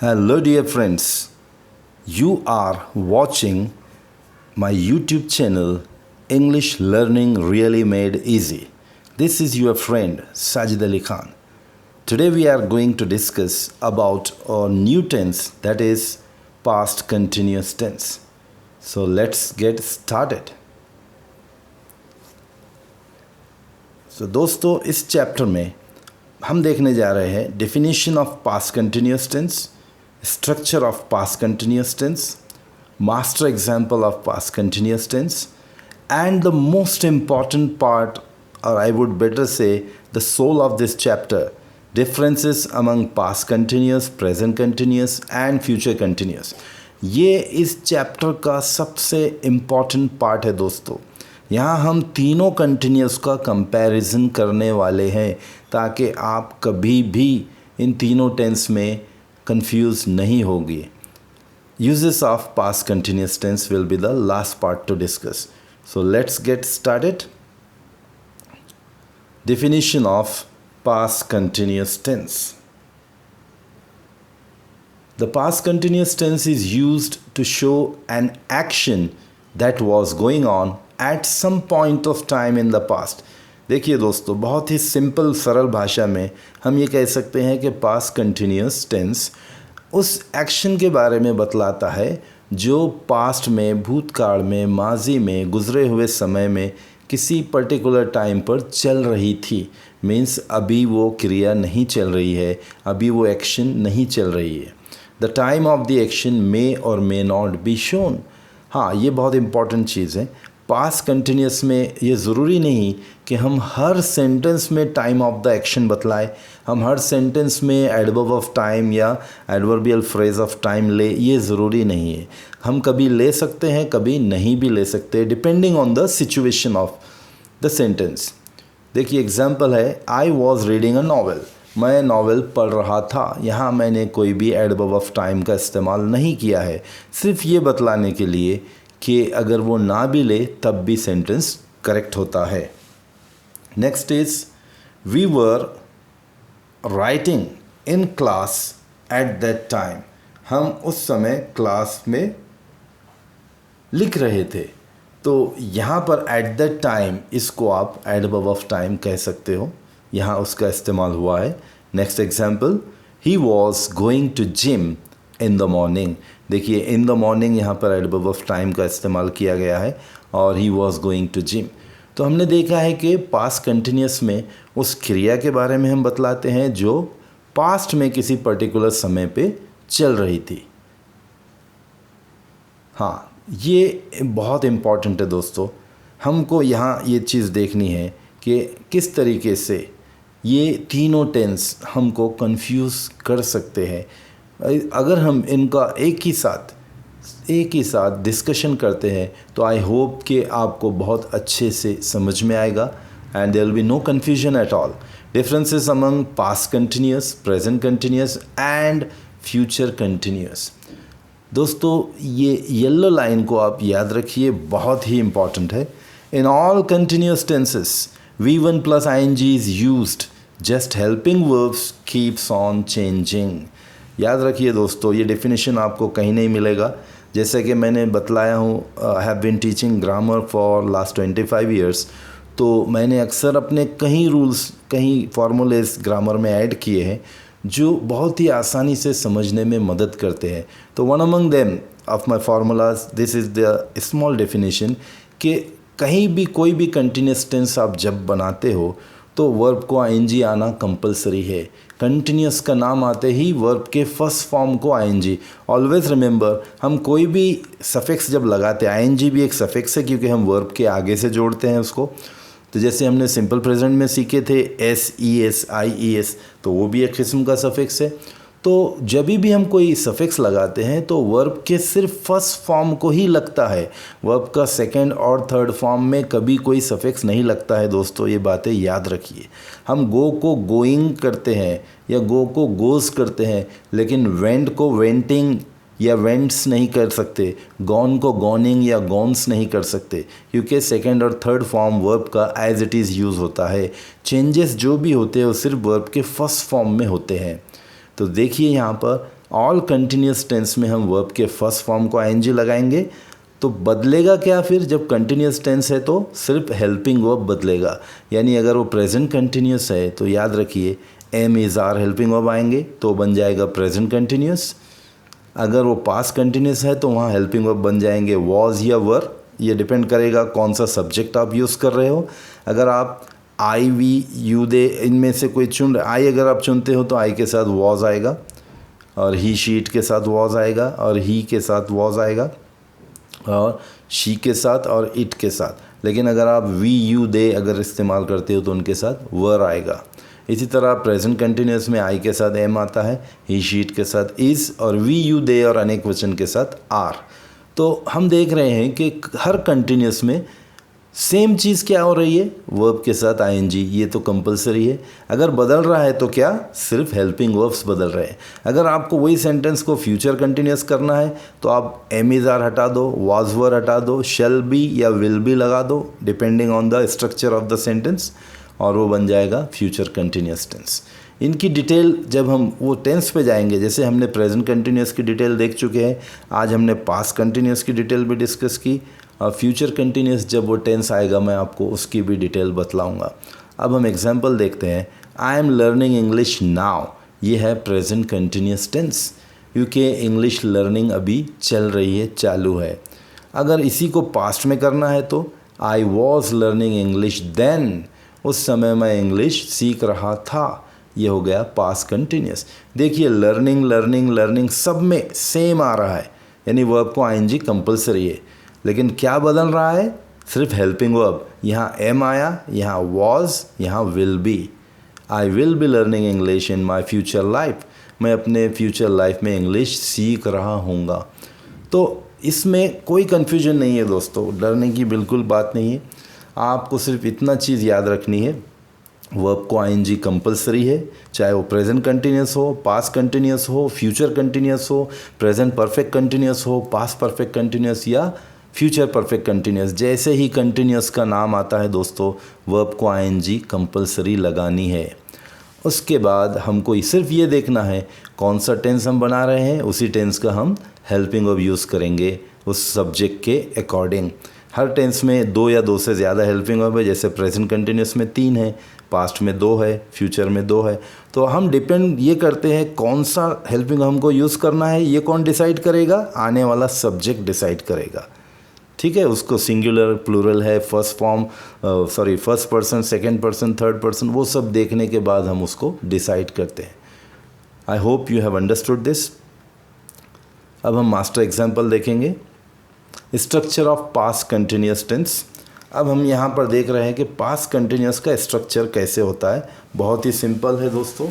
Hello, dear friends. You are watching my YouTube channel English Learning Really Made Easy. This is your friend Sajid Ali Khan. Today we are going to discuss about a new tense, that is past continuous tense. So let's get started. So दोस्तों, इस chapter में हम देखने जा रहे हैं definition of past continuous tense, structure of past continuous tense, master example of past continuous tense, and the most important part, or I would better say the soul of this chapter, differences among past continuous, present continuous and future continuous. ये इस chapter का सबसे important part है दोस्तों. यहाँ हम तीनों continuous का कंपैरिजन करने वाले हैं ताकि आप कभी भी इन तीनों टेंस में कंफ्यूज नहीं होगी. Uses of past continuous tense will be the last part to discuss. So let's get started. Definition of past continuous tense. The past continuous tense is used to show an action that was going on at some point of time in the past. देखिए दोस्तों, बहुत ही simple सरल भाषा में हम ये कह सकते हैं कि पास्ट कंटिन्यूस टेंस उस एक्शन के बारे में बतलाता है जो पास्ट में, भूतकाल में, माजी में, गुज़रे हुए समय में किसी पर्टिकुलर टाइम पर चल रही थी. मीन्स अभी वो क्रिया नहीं चल रही है, अभी वो एक्शन नहीं चल रही है. The time of the action may or may not be shown. हाँ, ये बहुत इम्पॉर्टेंट चीज़ है. पास्ट कंटिन्यूस में ये ज़रूरी नहीं कि हम हर सेंटेंस में टाइम ऑफ द एक्शन बतलाएं, हम हर सेंटेंस में एडवर्ब ऑफ टाइम या एडवर्बियल फ्रेज ऑफ टाइम ले, ये ज़रूरी नहीं है. हम कभी ले सकते हैं, कभी नहीं भी ले सकते, depending on the situation of the sentence. देखिए एग्जांपल है, I was reading a novel. मैं नॉवेल पढ़ रहा था. यहाँ मैंने कोई भी एडवर्ब ऑफ टाइम का इस्तेमाल नहीं किया है, सिर्फ ये बतलाने के लिए कि अगर वो ना भी ले तब भी सेंटेंस करेक्ट होता है. Next is, we were writing in class at that time. हम उस समय क्लास में लिख रहे थे. तो यहाँ पर एट दैट टाइम, इसको आप एडवर्ब ऑफ टाइम कह सकते हो, यहाँ उसका इस्तेमाल हुआ है. Next example, he was going to gym in the morning. देखिए इन द मॉर्निंग यहाँ पर एडवर्ब ऑफ टाइम का इस्तेमाल किया गया है और he was going to gym. तो हमने देखा है कि पास्ट कंटिन्यूस में उस क्रिया के बारे में हम बतलाते हैं जो पास्ट में किसी पर्टिकुलर समय पे चल रही थी. हाँ, ये बहुत इम्पॉर्टेंट है दोस्तों. हमको यहाँ ये चीज़ देखनी है कि किस तरीके से ये तीनों टेंस हमको कंफ्यूज कर सकते हैं. अगर हम इनका एक ही साथ डिस्कशन करते हैं तो आई होप कि आपको बहुत अच्छे से समझ में आएगा and there will be no confusion at all. Differences among past continuous, present continuous and future continuous. दोस्तों, ये येलो लाइन को आप याद रखिए, बहुत ही इम्पॉर्टेंट है. In all continuous tenses V1 plus ing is used. Just helping verbs keeps on changing. याद रखिए दोस्तों, ये डेफिनेशन आपको कहीं नहीं मिलेगा. जैसे कि मैंने बतलाया हूँ, I have been teaching grammar for last 25 years. तो मैंने अक्सर अपने कहीं रूल्स, कहीं फार्मूलेस ग्रामर में ऐड किए हैं जो बहुत ही आसानी से समझने में मदद करते हैं. तो one among them of my formulas, this is the small definition कि कहीं भी कोई भी कंटिन्यूस टेंस आप जब बनाते हो तो वर्ब को आईएनजी आना कंपलसरी है. कंटिन्यूस का नाम आते ही वर्ब के फर्स्ट फॉर्म को आईएनजी. ऑलवेज रिमेंबर, हम कोई भी सफिक्स जब लगाते हैं, आईएनजी भी एक सफिक्स है क्योंकि हम वर्ब के आगे से जोड़ते हैं उसको. तो जैसे हमने सिंपल प्रेजेंट में सीखे थे SES IES, तो वो भी एक किस्म का सफिक्स है. तो जब भी हम कोई सफिक्स लगाते हैं तो वर्ब के सिर्फ फर्स्ट फॉर्म को ही लगता है, वर्ब का सेकंड और थर्ड फॉर्म में कभी कोई सफिक्स नहीं लगता है. दोस्तों, ये बातें याद रखिए. हम गो को गोइंग करते हैं या गो को गोज़ करते हैं, लेकिन वेंट को वेंटिंग या वेंट्स नहीं कर सकते, गॉन को गॉनिंग या गॉन्स नहीं कर सकते, क्योंकि सेकंड और थर्ड फॉर्म वर्ब का एज इट इज़ यूज़ होता है. चेंजेस जो भी होते हैं वो सिर्फ वर्ब के फर्स्ट फॉर्म में होते हैं. तो देखिए यहाँ पर ऑल कंटिन्यूस टेंस में हम वर्ब के फर्स्ट फॉर्म को आईएनजी लगाएंगे तो बदलेगा क्या फिर, जब कंटिन्यूस टेंस है तो सिर्फ हेल्पिंग वर्ब बदलेगा। यानी अगर वो प्रेजेंट कंटिन्यूस है तो याद रखिए am is are helping verb आएंगे तो बन जाएगा प्रेजेंट कंटिन्यूस। अगर वो पास्ट कंटिन्यूस है तो वहाँ हेल्पिंग वर्ब बन जाएंगे वॉज या वर। ये डिपेंड करेगा कौन सा सब्जेक्ट आप यूज़ कर रहे हो। अगर आप आई वी यू दे इनमें से कोई चुन रहे, आई अगर आप चुनते हो तो आई के साथ वॉज आएगा और ही शीट के साथ वॉज आएगा और ही के साथ वॉज आएगा और शी के साथ और इट के साथ। लेकिन अगर आप वी यू दे अगर इस्तेमाल करते हो तो उनके साथ वर आएगा। इसी तरह प्रेजेंट कंटिन्यूस में आई के साथ एम आता है, ही शीट के साथ इज़ और वी यू दे और अनेक वचन के साथ आर। तो हम देख रहे हैं कि हर कंटिन्यूस में सेम चीज़ क्या हो रही है, वर्ब के साथ आईएनजी, ये तो कंपलसरी है। अगर बदल रहा है तो क्या, सिर्फ हेल्पिंग वर्ब्स बदल रहे हैं। अगर आपको वही सेंटेंस को फ्यूचर कंटिन्यूस करना है तो आप एम इज़ आर हटा दो, वाज वर हटा दो, शैल बी या विल बी लगा दो depending on the structure of the sentence और वो बन जाएगा फ्यूचर कंटिन्यूस टेंस। इनकी डिटेल जब हम वो टेंस पे जाएंगे, जैसे हमने प्रेजेंट कंटिन्यूस की डिटेल देख चुके हैं, आज हमने पास्ट कंटिन्यूस की डिटेल भी डिस्कस की और फ्यूचर कंटिन्यूस जब वो टेंस आएगा मैं आपको उसकी भी डिटेल बतलाऊंगा। अब हम एग्जांपल देखते हैं। I am learning English now, ये है प्रेजेंट कंटिन्यूस टेंस क्योंकि इंग्लिश लर्निंग अभी चल रही है, चालू है। अगर इसी को पास्ट में करना है तो I was learning English then, उस समय मैं इंग्लिश सीख रहा था, ये हो गया पास्ट कंटिन्यूस। देखिए लर्निंग लर्निंग लर्निंग सब में सेम आ रहा है, यानी वर्ब को आईएनजी कंपलसरी है। लेकिन क्या बदल रहा है, सिर्फ हेल्पिंग वर्ब। यहाँ एम आया, यहाँ वॉज, यहाँ will be. I will be learning English in my future life, मैं अपने फ्यूचर लाइफ में इंग्लिश सीख रहा हूँगा। तो इसमें कोई कन्फ्यूजन नहीं है दोस्तों, डरने की बिल्कुल बात नहीं है। आपको सिर्फ इतना चीज़ याद रखनी है, वर्ब को आईएनजी कंपलसरी है, चाहे वो प्रेजेंट कंटिन्यूस हो, पास्ट कंटिन्यूस हो, फ्यूचर कंटिन्यूस हो, प्रेजेंट परफेक्ट कंटिन्यूस हो, पास्ट परफेक्ट कंटिन्यूस या फ्यूचर परफेक्ट कंटिन्यूस। जैसे ही कंटिन्यूस का नाम आता है दोस्तों, वर्ब को आईएनजी कंपलसरी लगानी है। उसके बाद हमको सिर्फ ये देखना है कौन सा टेंस हम बना रहे हैं, उसी टेंस का हम हेल्पिंग वर्ब यूज़ करेंगे उस सब्जेक्ट के अकॉर्डिंग। हर टेंस में 2 या 2 से ज़्यादा हेल्पिंग वर्ब है, जैसे प्रेजेंट कंटिन्यूस में 3 है, पास्ट में 2 है, फ्यूचर में 2 है। तो हम डिपेंड ये करते हैं कौन सा हेल्पिंग हमको यूज़ करना है, ये कौन डिसाइड करेगा, आने वाला सब्जेक्ट डिसाइड करेगा। ठीक है, उसको सिंगुलर प्लूरल है, first person, second person, third person, वो सब देखने के बाद हम उसको डिसाइड करते हैं। I hope you have understood this. अब हम मास्टर एग्जाम्पल देखेंगे, structure of past continuous tense. अब हम यहाँ पर देख रहे हैं कि पास्ट कंटिन्यूस का स्ट्रक्चर कैसे होता है। बहुत ही सिंपल है दोस्तों।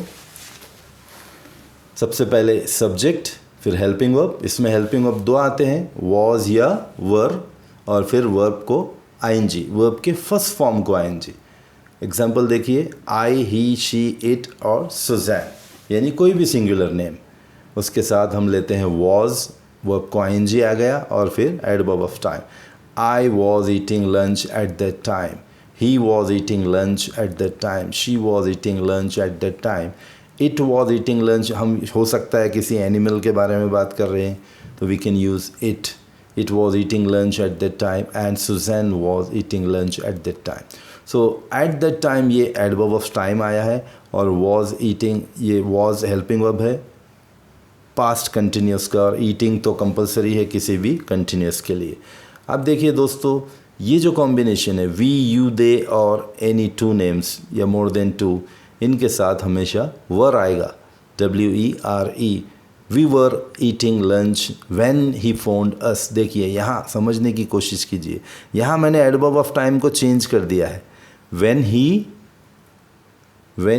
सबसे पहले सब्जेक्ट, फिर हेल्पिंग वर्ब। इसमें हेल्पिंग वर्ब 2 आते हैं, वॉज या वर, और फिर वर्ब को आईएनजी, वर्ब के फर्स्ट फॉर्म को आईएनजी। एग्जाम्पल देखिए, आई, ही, शी, इट और सुजैन, यानी कोई भी सिंगुलर नेम। उसके साथ हम लेते हैं वॉज, वर्ब को आईएनजी आ गया और फिर adverb of time. I was eating lunch at that time. He was eating lunch at that time. She was eating lunch at that time. It was eating lunch. हम हो सकता है किसी animal के बारे में बात कर रहे हैं तो we can use it. It was eating lunch at that time and Suzanne was eating lunch at that time. So at that time ये adverb of time आया है और was eating ये was helping verb है past continuous का, और eating तो compulsory है किसी भी continuous के लिए। अब देखिए दोस्तों, ये जो कॉम्बिनेशन है वी, यू, दे और एनी 2 नेम्स या मोर देन 2, इनके साथ हमेशा वर आएगा, WERE। We were eating lunch when he phoned us. देखिए यहाँ समझने की कोशिश कीजिए, यहाँ मैंने एडवर्ब ऑफ टाइम को चेंज कर दिया है, व्हेन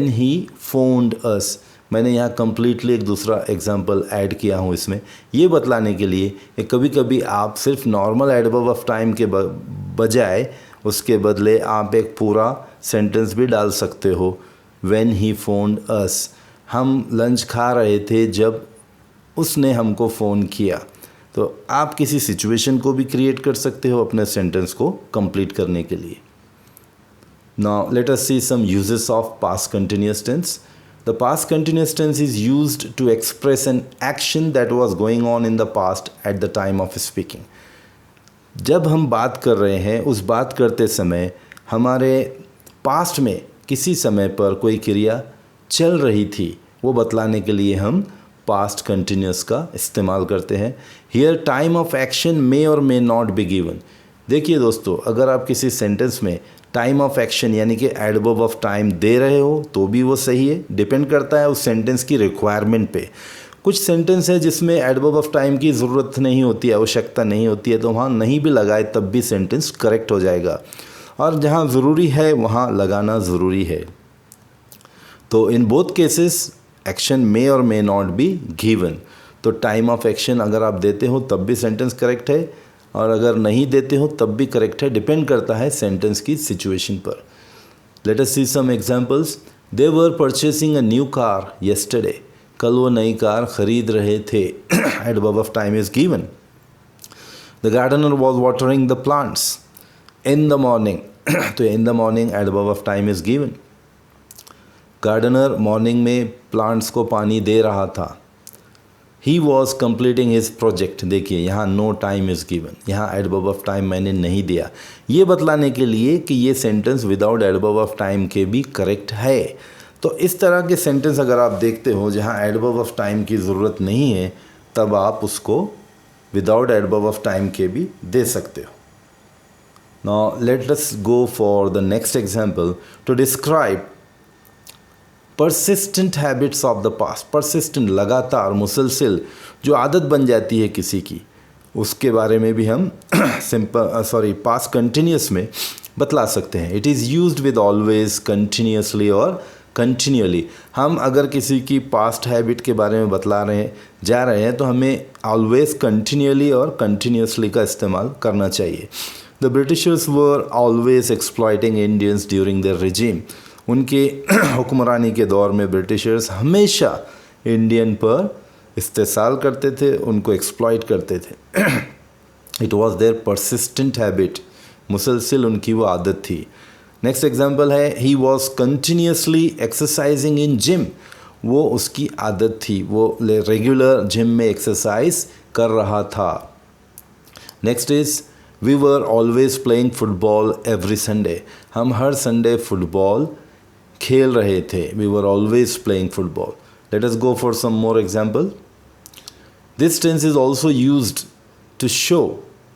ही फोन्ड अस। मैंने यहाँ कम्प्लीटली एक दूसरा एग्जाम्पल ऐड किया हूँ इसमें, ये बतलाने के लिए कि कभी कभी आप सिर्फ नॉर्मल एडवर्ब ऑफ टाइम के बजाय उसके बदले आप एक पूरा सेंटेंस भी डाल सकते हो। व्हेन ही फोन्ड अस, हम लंच खा रहे थे जब उसने हमको फ़ोन किया। तो आप किसी सिचुएशन को भी क्रिएट कर सकते हो अपने सेंटेंस को कंप्लीट करने के लिए। Now let us see some uses of past continuous tense. The past continuous tense is used to express an action that was going on in the past at the time of speaking. जब हम बात कर रहे हैं, उस बात करते समय हमारे पास्ट में किसी समय पर कोई क्रिया चल रही थी, वो बतलाने के लिए हम पास्ट कंटिन्यूस का इस्तेमाल करते हैं. Here time of action may or may not be given. देखिए दोस्तों, अगर आप किसी सेंटेंस में टाइम ऑफ एक्शन यानी कि एडवर्ब ऑफ टाइम दे रहे हो तो भी वो सही है, डिपेंड करता है उस सेंटेंस की रिक्वायरमेंट पे. कुछ सेंटेंस है जिसमें एडवर्ब ऑफ टाइम की ज़रूरत नहीं होती है, आवश्यकता नहीं होती है, तो वहाँ नहीं भी लगाए तब भी सेंटेंस करेक्ट हो जाएगा, और जहाँ ज़रूरी है वहाँ लगाना ज़रूरी है. तो in both cases action may or may not be given. तो टाइम ऑफ एक्शन अगर आप देते हो तब भी सेंटेंस करेक्ट है, और अगर नहीं देते हो तब भी करेक्ट है, डिपेंड करता है सेंटेंस की सिचुएशन पर. Let us see some examples. They were purchasing a new car yesterday. कल वो नई कार खरीद रहे थे. Adverb of time is given. The gardener was watering the plants in the morning. तो in the morning adverb of time is given. Gardener morning में plants को पानी दे रहा था. He was completing his project. देखिए यहाँ नो टाइम इज़ गिवन, यहाँ एडवर्ब ऑफ टाइम मैंने नहीं दिया, ये बतलाने के लिए कि ये sentence without adverb of time के भी करेक्ट है. तो इस तरह के सेंटेंस अगर आप देखते हो जहाँ एडवर्ब ऑफ टाइम की ज़रूरत नहीं है, तब आप उसको विदाउट एडवर्ब ऑफ टाइम के भी दे सकते हो. Now let us go for the next example to describe persistent habits of the past. Persistent, लगातार, मुसलसिल जो आदत बन जाती है किसी की, उसके बारे में भी हम पास्ट कंटिन्यूस में बतला सकते हैं. It is used with always, continuously और कंटिन्यूअली. हम अगर किसी की पास्ट हैबिट के बारे में जा रहे हैं तो हमें ऑलवेज, कंटिन्यूअली और कंटिन्यूसली का इस्तेमाल करना चाहिए. The Britishers were always exploiting Indians during their regime. उनके हुक्मरानी के दौर में ब्रिटिशर्स हमेशा इंडियन पर इस्तेसाल करते थे, उनको एक्सप्लॉइट करते थे. It was their persistent habit. मुसलसिल उनकी वो आदत थी. नेक्स्ट एग्जाम्पल है he was continuously exercising in gym. वो उसकी आदत थी, वो रेगुलर जिम में एक्सरसाइज कर रहा था. Next is we were always playing football every Sunday. हम हर संडे फुटबॉल खेल रहे थे. We were always playing football. Let us go for some more example. This tense is also used to show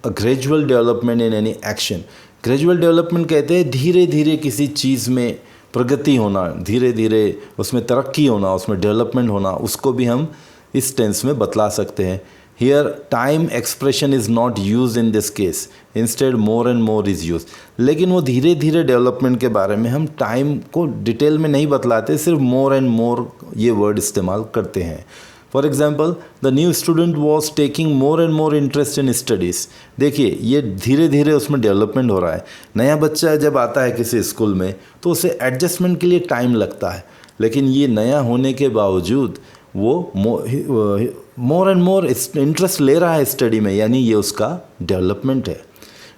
a gradual development in any action. Gradual development कहते हैं धीरे धीरे किसी चीज़ में प्रगति होना, धीरे धीरे उसमें तरक्की होना, उसमें डेवलपमेंट होना, उसको भी हम इस टेंस में बतला सकते हैं. Here time expression is not used in this case. Instead more and more is used. लेकिन वो धीरे धीरे डेवलपमेंट के बारे में हम टाइम को डिटेल में नहीं बतलाते, सिर्फ मोर एंड मोर ये वर्ड इस्तेमाल करते हैं. For example the new student was taking more and more interest in studies. देखिए ये धीरे धीरे उसमें डेवलपमेंट हो रहा है. नया बच्चा जब आता है किसी स्कूल में तो उसे एडजस्टमेंट के लिए टाइम लगता है, लेकिन ये नया होने के बावजूद वो मोर एंड मोर इंटरेस्ट ले रहा है स्टडी में, यानी ये उसका डेवलपमेंट है.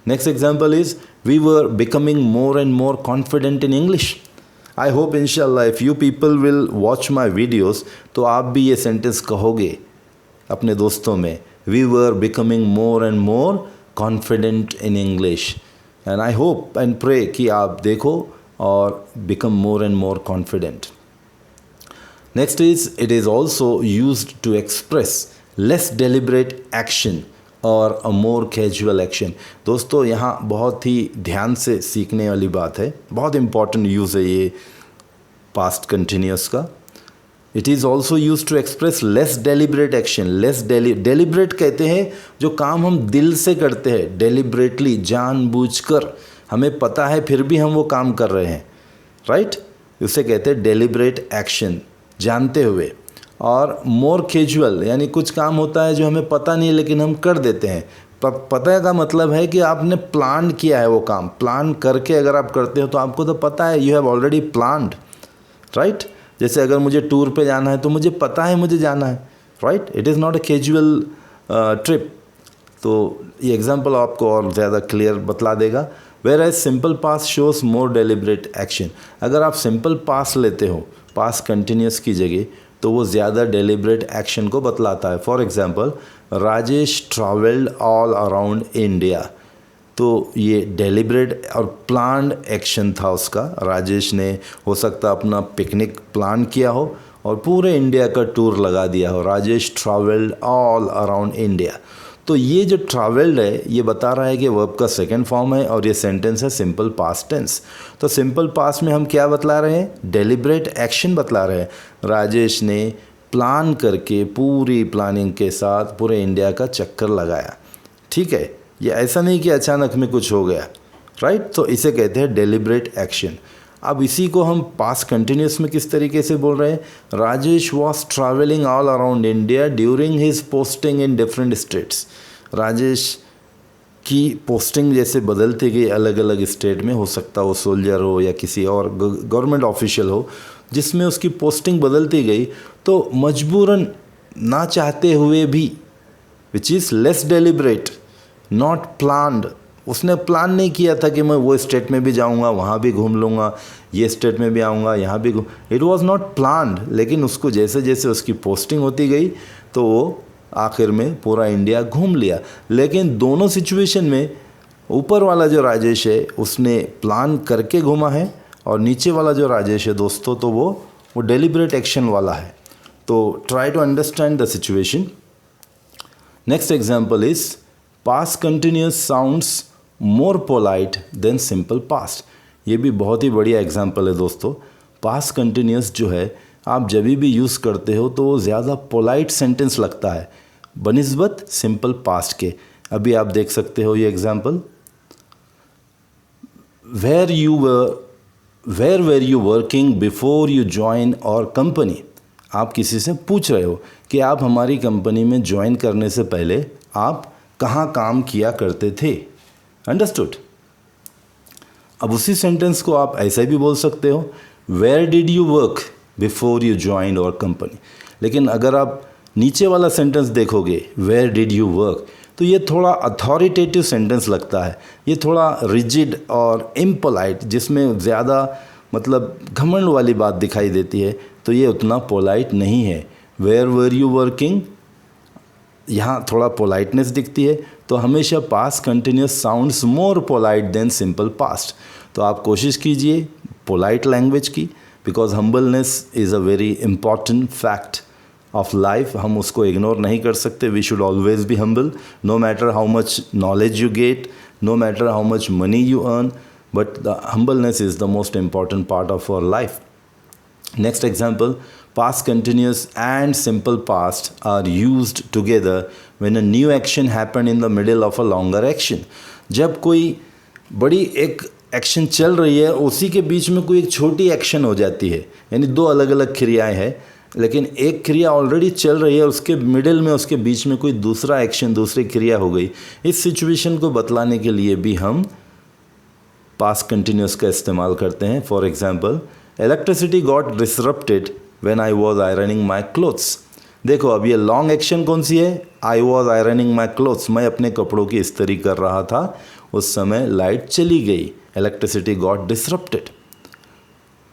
Next example is we were becoming more and more confident in English. I hope इंशाल्लाह if you people will watch my videos तो आप भी ये सेंटेंस कहोगे अपने दोस्तों में. We were becoming more and more confident in English. And I hope and pray कि आप देखो और become more and more confident. Next is it is also used to express less deliberate action और a more casual action. दोस्तों यहाँ बहुत ही ध्यान से सीखने वाली बात है, बहुत इम्पॉर्टेंट यूज़ है ये पास्ट कंटिन्यूस का. It is also use to express less deliberate action. Less deliberate कहते हैं जो काम हम दिल से करते हैं, डेलिब्रेटली, जानबूझकर, हमें पता है फिर भी हम वो काम कर रहे हैं, राइट? उसे कहते हैं डेलिब्रेट एक्शन, जानते हुए. और मोर कैजुअल यानी कुछ काम होता है जो हमें पता नहीं लेकिन हम कर देते हैं. पता का मतलब है कि आपने प्लान किया है वो काम. प्लान करके अगर आप करते हो तो आपको तो पता है, you have already planned, right? जैसे अगर मुझे टूर पे जाना है तो मुझे पता है मुझे जाना है, right? It is not a casual trip. तो ये एग्जांपल आपको और ज़्यादा क्लियर बतला देगा. Whereas simple past shows more deliberate action. अगर आप सिंपल पास लेते हो पास्ट कंटिन्यूस की जगह तो वो ज़्यादा डेलिब्रेट एक्शन को बतलाता है। For example, Rajesh travelled all around India, तो ये डेलिब्रेट और प्लान्ड एक्शन था उसका। राजेश ने हो सकता अपना पिकनिक प्लान किया हो और पूरे इंडिया का टूर लगा दिया हो। Rajesh travelled all around India, तो ये जो ट्रैवल्ड है ये बता रहा है कि वर्ब का सेकंड फॉर्म है और ये सेंटेंस है सिंपल पास्ट टेंस। तो सिंपल पास्ट में हम क्या बतला रहे हैं? डेलिब्रेट एक्शन बतला रहे हैं। राजेश ने प्लान करके पूरी प्लानिंग के साथ पूरे इंडिया का चक्कर लगाया। ठीक है, ये ऐसा नहीं कि अचानक में कुछ हो गया, राइट? तो इसे कहते हैं डेलिब्रेट एक्शन। अब इसी को हम पास्ट कंटिन्यूस में किस तरीके से बोल रहे हैं? Rajesh was travelling all around India during his posting in different states. Rajesh की पोस्टिंग जैसे बदलती गई अलग अलग स्टेट में, हो सकता वो सोल्जर हो या किसी और गवर्नमेंट ऑफिशियल हो जिसमें उसकी पोस्टिंग बदलती गई, तो मजबूरन ना चाहते हुए भी, which is less deliberate, not planned, उसने प्लान नहीं किया था कि मैं वो स्टेट में भी जाऊंगा, वहाँ भी घूम लूँगा, ये स्टेट में भी आऊँगा, यहाँ भी घूम, इट वाज नॉट प्लान्ड। लेकिन उसको जैसे जैसे उसकी पोस्टिंग होती गई तो वो आखिर में पूरा इंडिया घूम लिया। लेकिन दोनों सिचुएशन में ऊपर वाला जो राजेश है उसने प्लान करके घूमा है और नीचे वाला जो राजेश है दोस्तों, तो वो डेलिब्रेट एक्शन वाला है। तो try to understand the situation. Next example is past continuous sounds more polite than simple past. ये भी बहुत ही बढ़िया एग्जाम्पल है दोस्तों। पास्ट कंटिन्यूस जो है आप जब भी यूज़ करते हो तो वो ज़्यादा पोलाइट सेंटेंस लगता है बनिस्बत सिंपल पास्ट के। अभी आप देख सकते हो ये example, where were you working before you join our company. आप किसी से पूछ रहे हो कि आप हमारी कंपनी में ज्वाइन करने से पहले आप कहाँ काम किया करते थे। अंडरस्टूड? अब उसी सेंटेंस को आप ऐसा भी बोल सकते हो, where did you work before you join our company. लेकिन अगर आप नीचे वाला सेंटेंस देखोगे, वेयर डिड यू वर्क, तो ये थोड़ा अथॉरिटेटिव सेंटेंस लगता है, ये थोड़ा रिजिड और इम्पोलाइट, जिसमें ज़्यादा मतलब घमंड वाली बात दिखाई देती है, तो ये उतना पोलाइट नहीं है। वेयर वर यू वर्किंग, यहाँ थोड़ा पोलाइटनेस दिखती है। तो हमेशा past continuous sounds more polite than simple past. तो आप कोशिश कीजिए पोलाइट लैंग्वेज की, because humbleness is a very important fact of life. हम उसको इग्नोर नहीं कर सकते। We should always be humble, no matter how much knowledge you get, no matter how much money you earn, but the humbleness is the most important part of our life. Next example, past continuous and simple past are used together when a new action happened in the middle of a longer action. जब कोई बड़ी एक action चल रही है, उसी के बीच में कोई एक छोटी एक्शन हो जाती है, यानी दो अलग अलग क्रियाएं हैं, लेकिन एक क्रिया ऑलरेडी चल रही है, उसके मिडिल में, उसके बीच में कोई दूसरा एक्शन, दूसरी क्रिया हो गई। इस सिचुएशन को बतलाने के लिए भी हम पास्ट कंटिन्यूस का इस्तेमाल करते हैं। For example, electricity got disrupted when I was ironing my clothes. देखो अब ये लॉन्ग एक्शन कौन सी है? I was ironing my clothes, मैं अपने कपड़ों की इस्त्री कर रहा था, उस समय लाइट चली गई, इलेक्ट्रिसिटी गॉट डिसरप्टेड।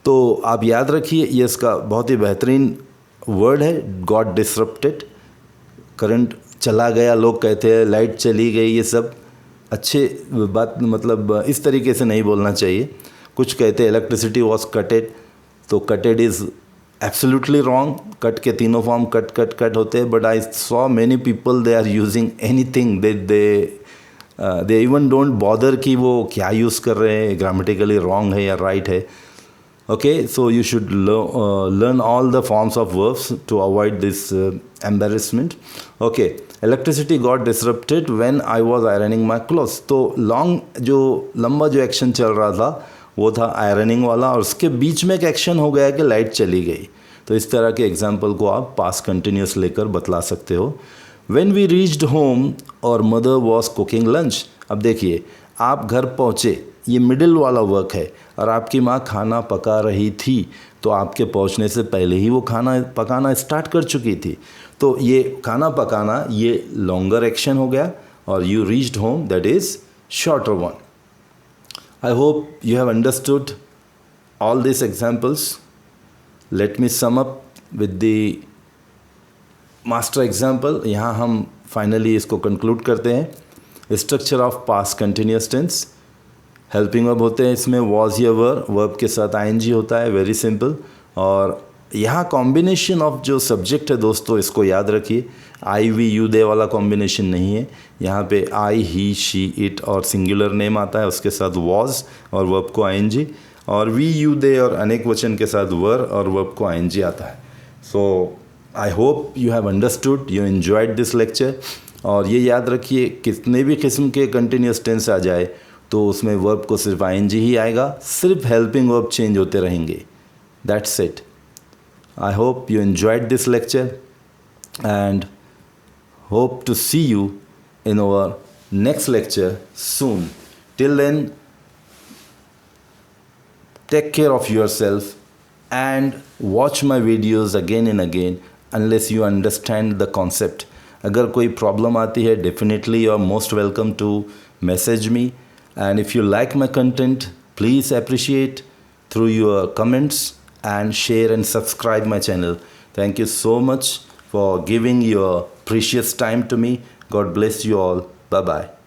तो आप याद रखिए, ये इसका बहुत ही बेहतरीन वर्ड है, गॉट डिसरप्टेड। करंट चला गया, लोग कहते हैं लाइट चली गई, ये सब अच्छे बात, मतलब इस तरीके से नहीं बोलना चाहिए। कुछ कहते हैं इलेक्ट्रिसिटी वॉज कटेड, तो cutted is absolutely wrong. Cut के तीनों फॉर्म कट कट कट होते हैं, but I saw many people they are using anything, they even don't bother कि वो क्या यूज़ कर रहे हैं, ग्रामेटिकली रॉन्ग है या राइट है। Okay, so you should learn all the forms of verbs to avoid this embarrassment. Okay, electricity got disrupted when I was ironing my clothes. तो लंबा जो एक्शन चल रहा था वो था आयरनिंग वाला, और उसके बीच में एक एक्शन हो गया कि लाइट चली गई। तो इस तरह के एग्जाम्पल को आप पास्ट कंटिन्यूस लेकर बतला सकते हो। When we reached home और mother was cooking lunch। अब देखिए, आप घर पहुँचे, ये मिडिल वाला वर्क है, और आपकी माँ खाना पका रही थी, तो आपके पहुँचने से पहले ही वो खाना पकाना स्टार्ट कर चुकी थी। तो ये खाना पकाना ये लॉन्गर एक्शन हो गया, और you reached home that is shorter one. I hope you have understood all these examples. Let me sum up with the master example. यहाँ हम फाइनली इसको कंक्लूड करते हैं। Structure of past continuous tense, helping verb होते हैं इसमें was या वर, verb के साथ आईएनजी होता है, वेरी सिंपल। और यहाँ कॉम्बिनेशन ऑफ जो सब्जेक्ट है दोस्तों, इसको याद रखिए, आई वी यू दे वाला कॉम्बिनेशन नहीं है। यहाँ पे आई ही शी इट और सिंगुलर नेम आता है, उसके साथ वॉज और वर्ब को आईएनजी, और वी यू दे और अनेक वचन के साथ वर और वर्ब को आईएनजी आता है। So I hope you have understood, you enjoyed this lecture. और ये याद रखिए, कितने भी किस्म के कंटिन्यूस टेंस आ जाए तो उसमें वर्ब को सिर्फ आईएनजी ही आएगा, सिर्फ हेल्पिंग वर्ब चेंज होते रहेंगे। That's it. I hope you enjoyed this lecture and hope to see you in our next lecture soon. Till then, take care of yourself and watch my videos again and again unless you understand the concept. अगर कोई problem आती है, definitely you are most welcome to message me. And if you like my content, please appreciate through your comments and share and subscribe my channel. Thank you so much for giving your precious time to me. God bless you all. Bye bye.